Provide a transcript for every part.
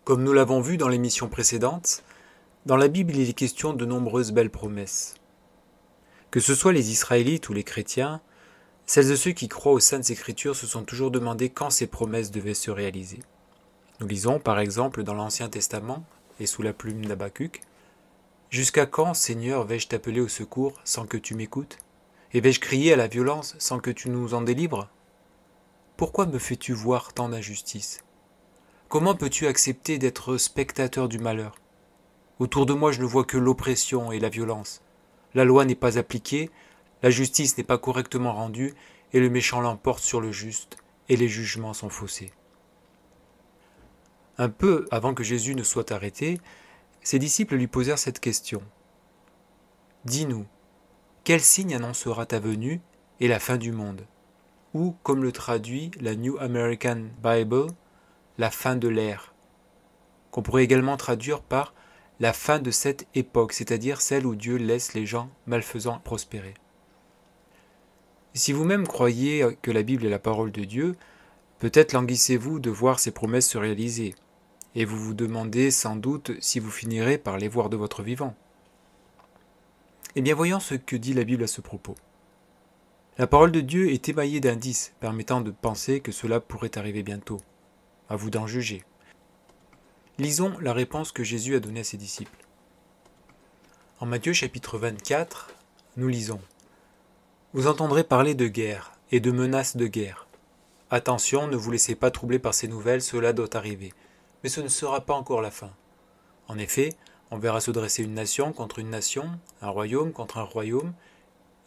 Comme nous l'avons vu dans l'émission précédente, dans la Bible il est question de nombreuses belles promesses. Que ce soit les Israélites ou les chrétiens, celles de ceux qui croient aux Saintes Écritures se sont toujours demandé quand ces promesses devaient se réaliser. Nous lisons par exemple dans l'Ancien Testament, et sous la plume d'Habacuc, « Jusqu'à quand, Seigneur, vais-je t'appeler au secours sans que tu m'écoutes? Et vais-je crier à la violence sans que tu nous en délivres? Pourquoi me fais-tu voir tant d'injustice? Comment peux-tu accepter d'être spectateur du malheur? Autour de moi je ne vois que l'oppression et la violence. La loi n'est pas appliquée, la justice n'est pas correctement rendue, et le méchant l'emporte sur le juste, et les jugements sont faussés. » Un peu avant que Jésus ne soit arrêté, ses disciples lui posèrent cette question. « Dis-nous, quel signe annoncera ta venue et la fin du monde? » Ou, comme le traduit la New American Bible, la fin de l'ère, qu'on pourrait également traduire par la fin de cette époque, c'est-à-dire celle où Dieu laisse les gens malfaisants prospérer. Si vous-même croyez que la Bible est la parole de Dieu, peut-être languissez-vous de voir ces promesses se réaliser, et vous vous demandez sans doute si vous finirez par les voir de votre vivant. Eh bien voyons ce que dit la Bible à ce propos. La parole de Dieu est émaillée d'indices permettant de penser que cela pourrait arriver bientôt. À vous d'en juger. Lisons la réponse que Jésus a donnée à ses disciples. En Matthieu chapitre 24, nous lisons « Vous entendrez parler de guerre et de menaces de guerre. Attention, ne vous laissez pas troubler par ces nouvelles, cela doit arriver. Mais ce ne sera pas encore la fin. En effet, on verra se dresser une nation contre une nation, un royaume contre un royaume.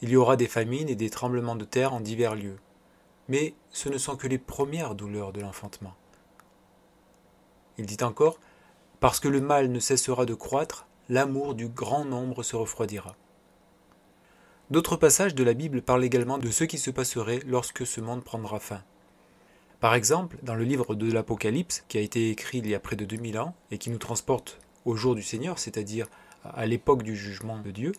Il y aura des famines et des tremblements de terre en divers lieux. Mais ce ne sont que les premières douleurs de l'enfantement. » Il dit encore « Parce que le mal ne cessera de croître, l'amour du grand nombre se refroidira. » D'autres passages de la Bible parlent également de ce qui se passerait lorsque ce monde prendra fin. Par exemple, dans le livre de l'Apocalypse, qui a été écrit il y a près de 2000 ans et qui nous transporte au jour du Seigneur, c'est-à-dire à l'époque du jugement de Dieu,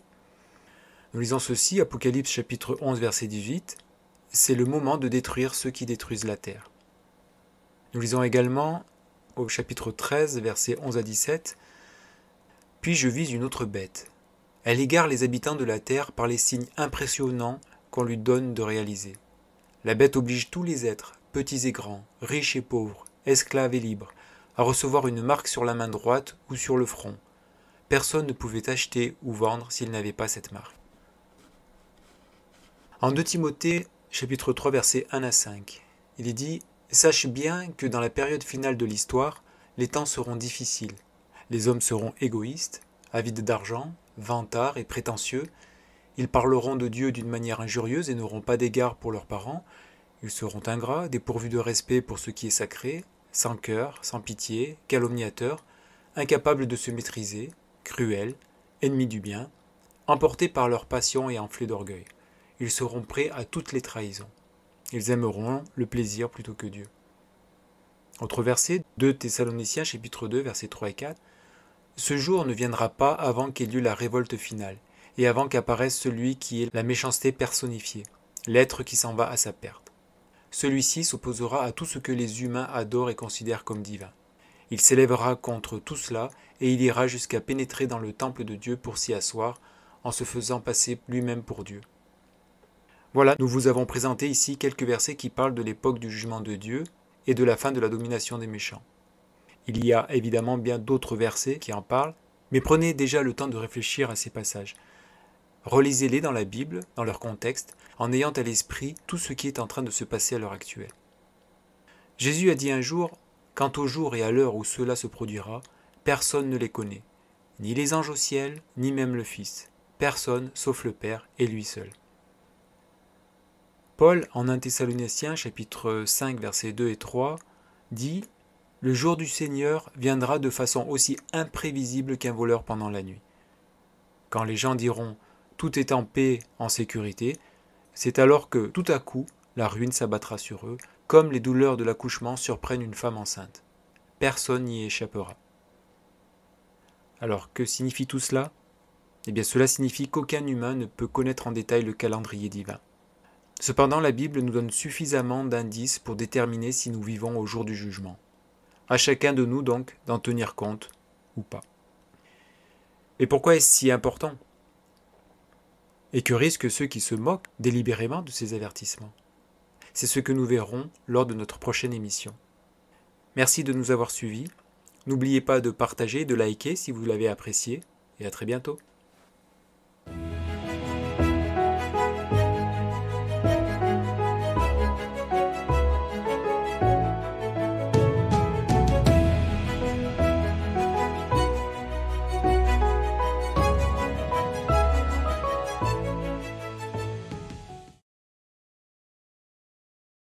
nous lisons ceci, Apocalypse chapitre 11, verset 18, « C'est le moment de détruire ceux qui détruisent la terre. » Nous lisons également au chapitre 13, versets 11 à 17, « Puis je vis une autre bête. Elle égare les habitants de la terre par les signes impressionnants qu'on lui donne de réaliser. La bête oblige tous les êtres, petits et grands, riches et pauvres, esclaves et libres, à recevoir une marque sur la main droite ou sur le front. Personne ne pouvait acheter ou vendre s'il n'avait pas cette marque. » En 2 Timothée, chapitre 3, versets 1 à 5, il est dit « Sache bien que dans la période finale de l'histoire, les temps seront difficiles. Les hommes seront égoïstes, avides d'argent, vantards et prétentieux. Ils parleront de Dieu d'une manière injurieuse et n'auront pas d'égard pour leurs parents. Ils seront ingrats, dépourvus de respect pour ce qui est sacré, sans cœur, sans pitié, calomniateurs, incapables de se maîtriser, cruels, ennemis du bien, emportés par leur passion et enflés d'orgueil. Ils seront prêts à toutes les trahisons. Ils aimeront le plaisir plutôt que Dieu. » Autre verset, 2 Thessaloniciens chapitre 2, versets 3 et 4. « Ce jour ne viendra pas avant qu'ait lieu la révolte finale, et avant qu'apparaisse celui qui est la méchanceté personnifiée, l'être qui s'en va à sa perte. Celui-ci s'opposera à tout ce que les humains adorent et considèrent comme divin. Il s'élèvera contre tout cela, et il ira jusqu'à pénétrer dans le temple de Dieu pour s'y asseoir, en se faisant passer lui-même pour Dieu. » Voilà, nous vous avons présenté ici quelques versets qui parlent de l'époque du jugement de Dieu et de la fin de la domination des méchants. Il y a évidemment bien d'autres versets qui en parlent, mais prenez déjà le temps de réfléchir à ces passages. Relisez-les dans la Bible, dans leur contexte, en ayant à l'esprit tout ce qui est en train de se passer à l'heure actuelle. Jésus a dit un jour « Quant au jour et à l'heure où cela se produira, personne ne les connaît, ni les anges au ciel, ni même le Fils, personne sauf le Père et lui seul. » Paul, en 1 Thessaloniciens, chapitre 5, versets 2 et 3, dit « Le jour du Seigneur viendra de façon aussi imprévisible qu'un voleur pendant la nuit. Quand les gens diront « Tout est en paix, en sécurité », c'est alors que, tout à coup, la ruine s'abattra sur eux, comme les douleurs de l'accouchement surprennent une femme enceinte. Personne n'y échappera. Alors, que signifie tout cela? Eh bien, cela signifie qu'aucun humain ne peut connaître en détail le calendrier divin. Cependant, la Bible nous donne suffisamment d'indices pour déterminer si nous vivons au jour du jugement. À chacun de nous donc d'en tenir compte ou pas. Et pourquoi est-ce si important? Et que risquent ceux qui se moquent délibérément de ces avertissements? C'est ce que nous verrons lors de notre prochaine émission. Merci de nous avoir suivis. N'oubliez pas de partager et de liker si vous l'avez apprécié, et à très bientôt.